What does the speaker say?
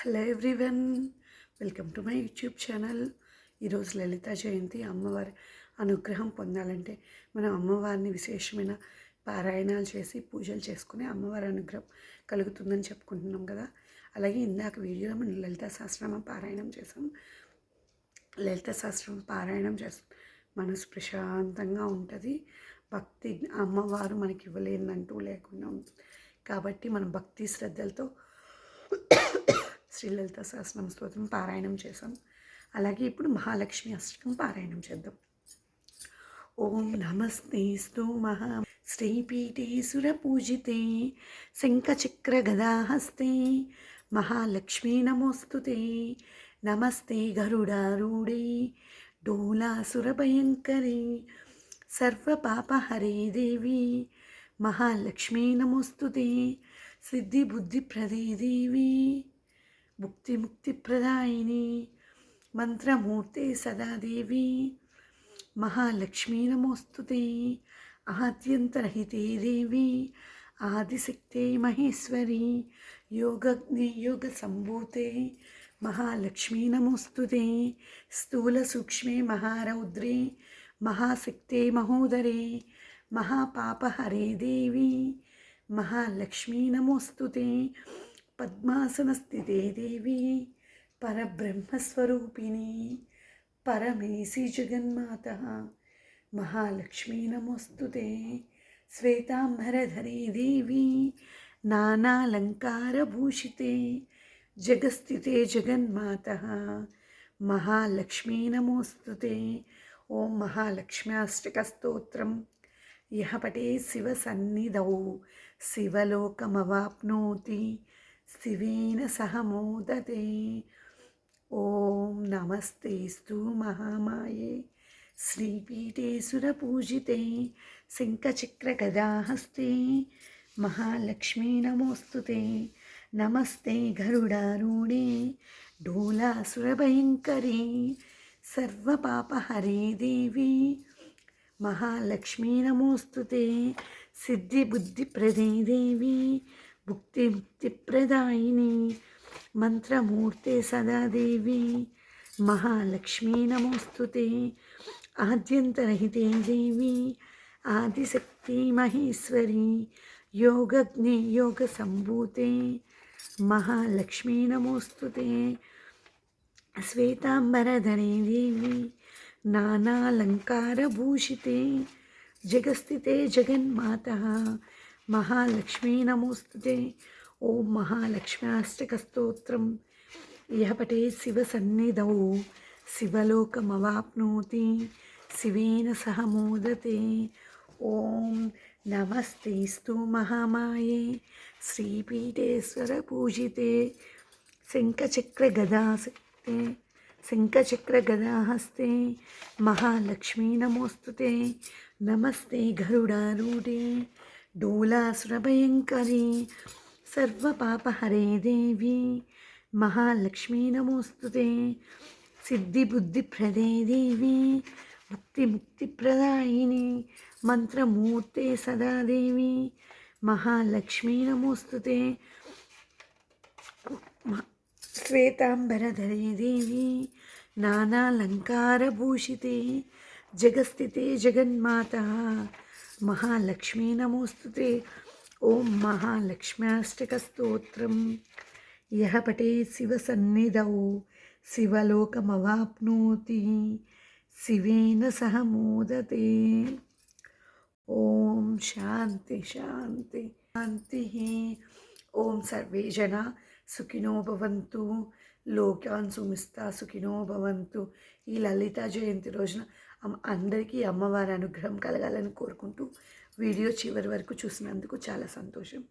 Hello everyone, welcome to my YouTube channel. ఈరోజు లలిత జయంతి. అమ్మవారి అనుగ్రహం పొందాలంటే మనం అమ్మవారిని విశేషమైన పారాయణాలు చేసి పూజలు చేసుకుని అమ్మవారి అనుగ్రహం కలుగుతుందని చెప్పుకుంటున్నాం కదా. అలాగే ఇందాక వీడియోలో మనం లలిత సహస్రనామం పారాయణం చేసాం. లలిత సహస్రనామం పారాయణం చేస్తాం, మనసు ప్రశాంతంగా ఉంటుంది. భక్తి అమ్మవారు మనకి ఇవ్వలేదంటూ లేకుండా ఉంటుంది. కాబట్టి మనం భక్తి శ్రద్ధలతో శ్రీ లలిత సహస్రనామ స్తోత్రం పారాయణం చేసాం. అలాగే ఇప్పుడు మహాలక్ష్మి అష్టకం పారాయణం చేద్దాం. ఓం నమస్తేస్తు మహా శ్రీపీఠే సురపూజితే శంఖచక్ర గదాహస్తే మహాలక్ష్మీ నమోస్తుతే. నమస్తే గరుడారూఢే డోలాసురభయంకరే సర్వపాపహరే దేవి మహాలక్ష్మీ నమోస్తుతే. సిద్ధిబుద్ధిప్రదే దేవి ముక్తిముక్తిప్రదాయిని మంత్రమూర్తే సదా దేవి మహాలక్ష్మీ నమోస్తుతే. ఆద్యంతరహితే దేవి ఆదిశక్తే మహేశ్వరి యోగజ్ఞే యోగ సంభూతే మహాలక్ష్మీ నమోస్తుతే. స్థూల సూక్ష్మే మహారౌద్రే మహాశక్తే మహోదరే మహాపాపహరే దేవి మహాలక్ష్మీ నమోస్తుతే. పద్మాసనస్థితే దేవి పరబ్రహ్మస్వరూపిణి పరమేసి జగన్మాత మహాలక్ష్మీ నమోస్తుతే. శ్వేతాంబరధరే దేవి నానాలంకారభూషితే జగస్థితే జగన్మాత మహాలక్ష్మీ నమోస్తుతే. ఓం మహాలక్ష్మ్యాష్టకస్తోత్రం యః పఠేత్ శివసన్నిధౌ శివలోకమవాప్నోతి శివేన సహ మోదతే. ఓం నమస్తేస్తు మహామాయే శ్రీపీఠే సురపూజితే శంఖచక్రగదాహస్తే మహాలక్ష్మీ నమోస్తుతే. నమస్తే గరుడారూఢే డోలాసురభయంకరే సర్వపాపహరే దేవి మహాలక్ష్మీ నమోస్తుతే. సిద్ధిబుద్ధిప్రదే దేవి ముక్తిముక్తిప్రదాయిని మంత్రమూర్తే సదా దేవి మహాలక్ష్మీ నమోస్తుతే. ఆద్యంతరహితే దేవి ఆదిశక్తి మహేశ్వరి యోగజ్ఞే యోగ సంభూతే మహాలక్ష్మీ నమోస్తుతే. శ్వేతాంబరధరే దేవి నానాలంకారభూషితే జగస్థితే జగన్మాత మహాలక్ష్మీ నమోస్తుతే. ఓం మహాలక్ష్మ్యాష్టకస్తోత్రం యః పఠేత్ శివసన్నిధౌ శివలోకమవాప్నోతి శివేన సహ మోదతే. ఓం నమస్తేస్తు మహామాయే శ్రీపీఠేశ్వర పూజితే శంఖచక్రగదాసక్తే శంఖచక్రగదాహస్తే మహాలక్ష్మీ నమోస్తుతే. నమస్తే గరుడారూఢే డోలాసురభయంకరే సర్వపాపహరే దేవి మహాలక్ష్మీ నమోస్తుతే. సిద్ధిబుద్ధిప్రదే దేవి ముక్తిముక్తిప్రదాయిని మంత్రమూర్తే సదా దేవి మహాలక్ష్మీ నమోస్తుతే. శ్వేతాంబరధరే దేవి నానాలంకారభూషితే జగస్థితే జగన్మాత మహాలక్ష్మీ నమోస్తుతే. ఓం మహాలక్ష్మ్యాష్టకస్తోత్రం యః పఠేత్ శివసన్నిధౌ శివలోకమవాప్నోతి శివేన సహ మోదతే. ఓం శాంతి శాంతి శాంతి. ఓం సర్వే జనా సుఖినో భవంతు లోకాన్ సుమిస్తా సుఖినో భవంతు. ఈ లలిత జయంతి రోజున అందరికీ అమ్మవారి అనుగ్రహం కలగాలని కోరుకుంటూ వీడియో చివరి వరకు చూసినందుకు చాలా సంతోషం.